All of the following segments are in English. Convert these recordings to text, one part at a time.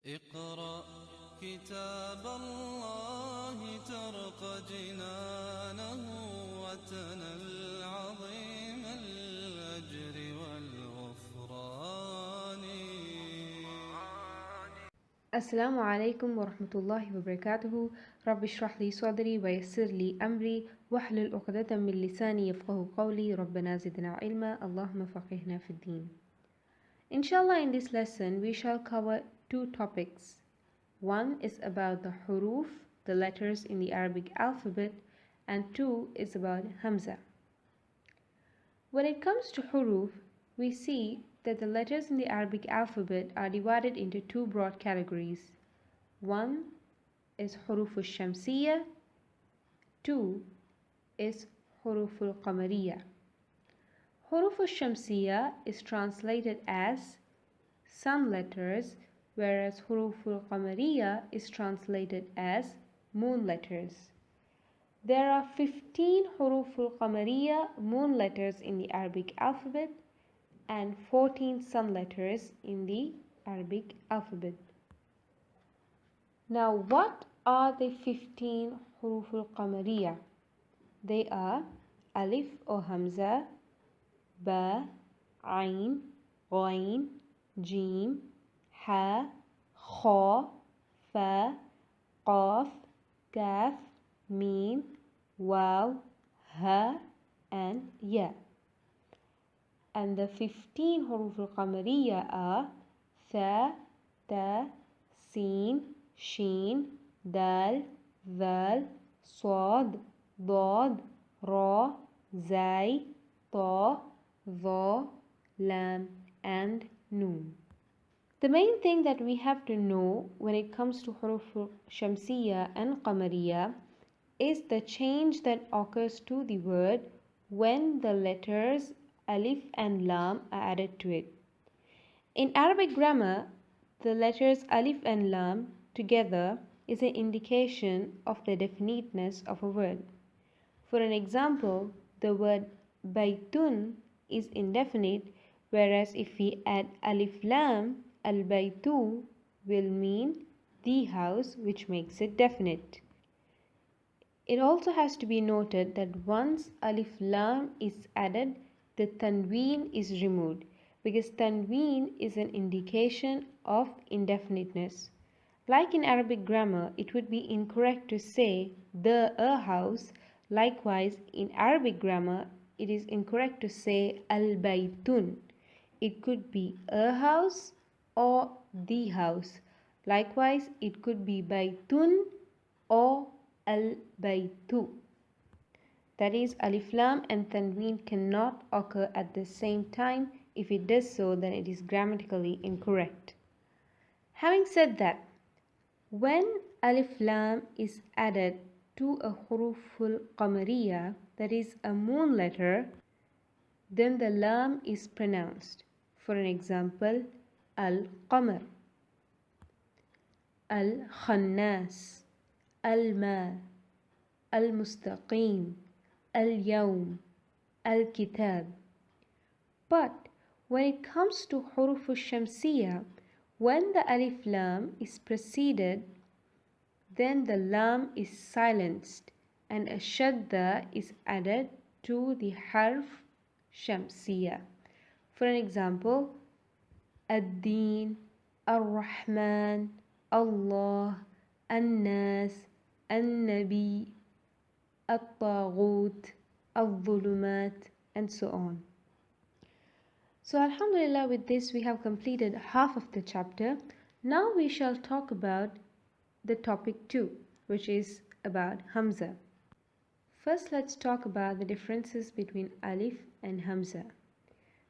اقرأ كتاب الله ترق جنانه وتنل عظيم الأجر والغفران. السلام عليكم ورحمة الله وبركاته. رب اشرح لي صدري ويسر لي أمري واحلل عقدة من لساني يفقه قولي. ربنا زدنا علما. اللهم فقهنا في الدين. Inshallah, in this lesson we shall cover two topics. One is about the huruf, the letters in the Arabic alphabet, and two is about Hamzah. When it comes to huruf, we see that the letters in the Arabic alphabet are divided into two broad categories. One is huruf al-shamsiyya, two is huruf al-qamariyya. Huruf al-shamsiyya is translated as sun letters, whereas huruf al-qamariyya is translated as moon letters. There are 15 huruf al-qamariyya moon letters in the Arabic alphabet and 14 sun letters in the Arabic alphabet. Now, what are the 15 huruf al-qamariyya? They are alif or hamza, ba, ain, ghain, jim, ha, kha, fa, qaf, kaf, mim, waw, ha, and ya. And the 15 huruf al-qamariyya are tha, ta, sin, shin, dal, ذال, صاد, ضاد, را, zay, ta, dha, lam, and noon. The main thing that we have to know when it comes to huruf shamsiyya and qamariyya is the change that occurs to the word when the letters alif and lam are added to it. In Arabic grammar, the letters alif and lam together is an indication of the definiteness of a word. For an example, the word baytun is indefinite, whereas if we add alif lam, al-baytu will mean the house, which makes it definite. It also has to be noted that once alif lam is added, the tanween is removed, because tanween is an indication of indefiniteness. Like in Arabic grammar, it would be incorrect to say a house. Likewise, in Arabic grammar, it is incorrect to say al-baytun. It could be a house or the house. Likewise, it could be baytun or al-baytu. That is, alif lam and tanween cannot occur at the same time. If it does so, then it is grammatically incorrect. Having said that, when alif lam is added to a huruful qamariyya, that is a moon letter, then the lam is pronounced. For an example, al-qamar, al-khannas, al-ma, al-mustaqim, al-yawm, al-kitab. But when it comes to huruf al-shamsiyya, when the alif lam is preceded, then the lam is silenced and a shadda is added to the harf shamsiyya. For an example, ad-din, ar-rahman, Allah, an-nas, an-nabi, at-taghut, al-dhulumat, and so on. So alhamdulillah, with this we have completed half of the chapter. Now we shall talk about the topic 2, which is about Hamzah. First, let's talk about the differences between alif and Hamzah.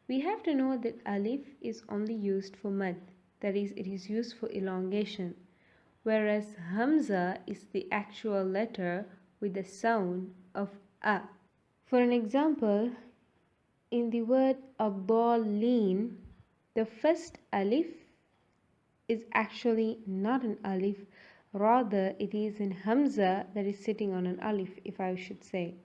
We have to know that alif is only used for mad, that is, it is used for elongation, whereas Hamzah is the actual letter with the sound of a. For an example, in the word ad-dallin, the first alif is actually not an alif, rather it is an Hamzah that is sitting on an alif, if I should say.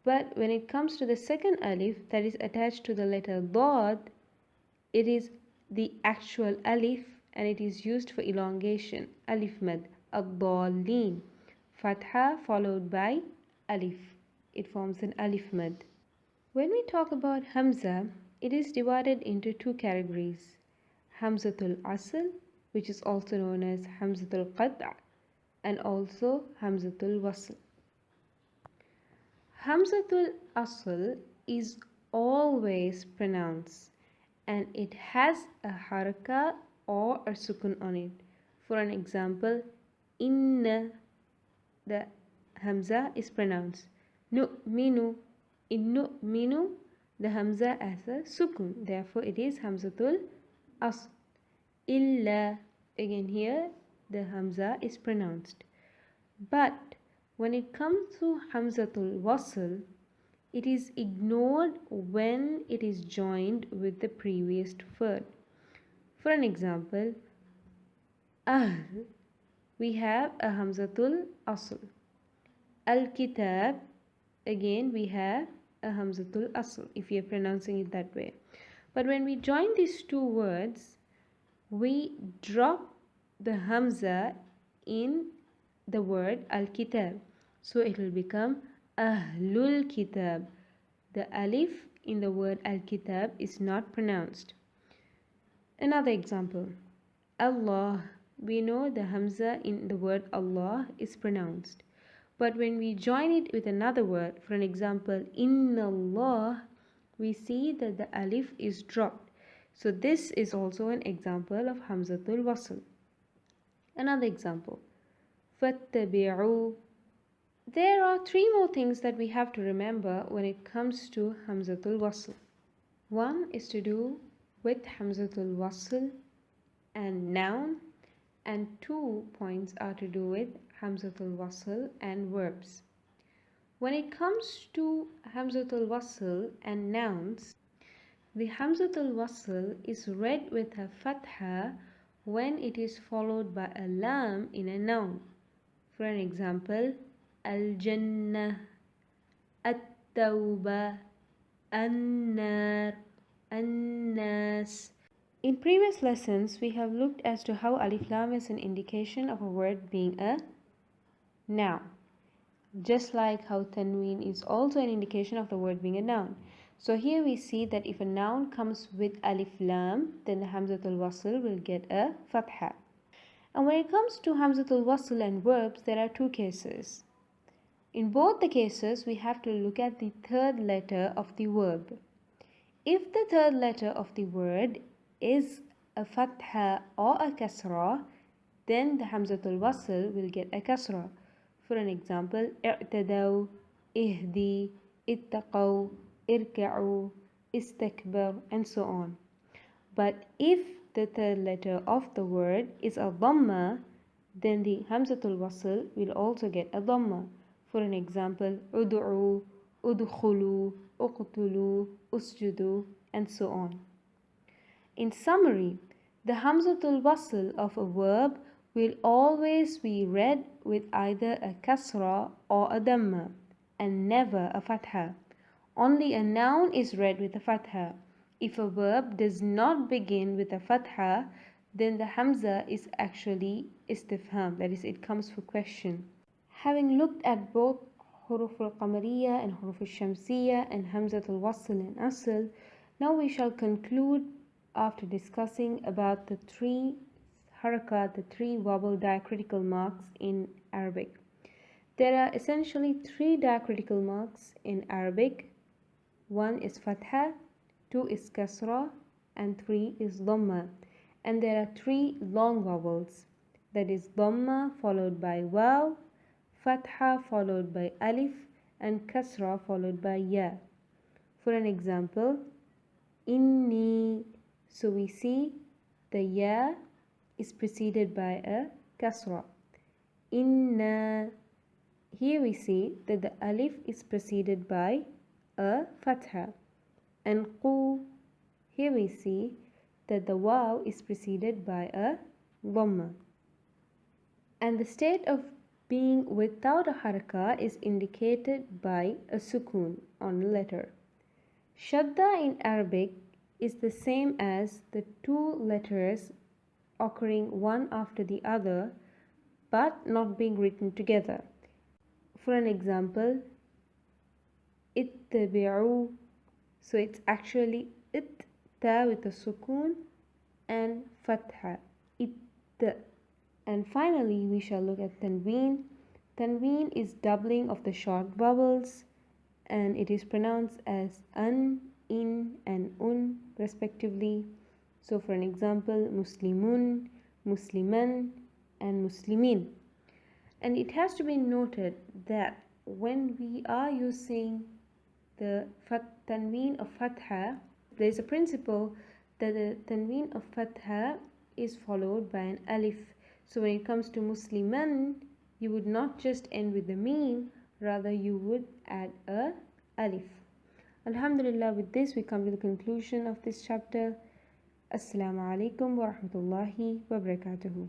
But when it comes to the second alif that is attached to the letter dad, it is the actual alif and it is used for elongation. Alif mad, ad-dallin. Fatha followed by alif. It forms an alif mad. When we talk about Hamzah, it is divided into two categories. Hamzatul Asl, which is also known as Hamzatul Qat'a, and also Hamzatul Wasl. Hamzatul Asl is always pronounced and it has a haraka or a sukun on it. For an example, inna, the Hamza is pronounced. Nu'minu, innu minu, the Hamza as a sukun. Therefore, it is Hamzatul Asl. Illa, again here, the Hamza is pronounced. But when it comes to Hamzatul Wasl, it is ignored when it is joined with the previous word. For an example, we have a Hamzatul Asl. Al-Kitab, again we have a Hamzatul Asl, if you are pronouncing it that way. But when we join these two words, we drop the Hamza in the word Al-Kitab. So it will become Ahlul Kitab. The alif in the word Al-Kitab is not pronounced. Another example, Allah. We know the Hamza in the word Allah is pronounced. But when we join it with another word, for an example, Inna Allah, we see that the alif is dropped. So this is also an example of Hamzatul Wasl. Another example, Fattabi'u. There are three more things that we have to remember when it comes to Hamzatul Wasl. One is to do with Hamzatul Wasl and noun, and 2 points are to do with Hamzatul Wasl and verbs. When it comes to Hamzatul Wasl and nouns, the Hamzatul Wasl is read with a fatha when it is followed by a lam in a noun. For an example, Al-Jannah, At-Tawbah, An-Nar, An-Nas. In previous lessons, we have looked as to how alif lam is an indication of a word being a noun. Just like how tanween is also an indication of the word being a noun. So here we see that if a noun comes with alif lam, then the Hamzatul Wasl will get a fatha. And when it comes to Hamzatul Wasl and verbs, there are two cases. In both the cases, we have to look at the third letter of the verb. If the third letter of the word is a fatha or a kasra, then the Hamzatul Wasl will get a kasra. For an example, i'tadaw, ihdi, ittaqaw, irka'u, istakbar, and so on. But if the third letter of the word is a dhamma, then the Hamzatul Wasl will also get a dhamma. For an example, ud'u, udkhulu, uqtulu, usjudu, and so on. In summary, the Hamzatul Wasl of a verb will always be read with either a kasra or a dhamma, and never a fatha. Only a noun is read with a fatha. If a verb does not begin with a fatha, then the Hamza is actually istifham, that is, it comes for question. Having looked at both Huruf al-Qamariya and Huruf al-Shamsiya and Hamzatul Wasl and Asl, now we shall conclude after discussing about the three harakat, the three vowel diacritical marks in Arabic. There are essentially three diacritical marks in Arabic. One is fatha, 2 is kasra, and 3 is dhamma. And there are three long vowels, that is dhamma followed by waw, fatha followed by alif, and kasra followed by ya. For an example, inni, so we see the ya is preceded by a kasra. Inna, here we see that the alif is preceded by a fatha. And qu, here we see that the waw is preceded by a dhamma. And the state of being without a haraka is indicated by a sukun on a letter. Shadda in Arabic is the same as the two letters occurring one after the other but not being written together. For an example, ittabi'u, so it's actually it, ta with a sukoon and fatha, it. And finally we shall look at tanween. Tanween is doubling of the short vowels and it is pronounced as an, in and un respectively. So for an example, muslimun, musliman and muslimin. And it has to be noted that when we are using the tanween of fatha, there is a principle that the tanween of fatha is followed by an alif. So when it comes to musliman, you would not just end with the meme, rather you would add a alif. Alhamdulillah, with this we come to the conclusion of this chapter. Assalamu alaikum wa rahmatullahi wa barakatuhu.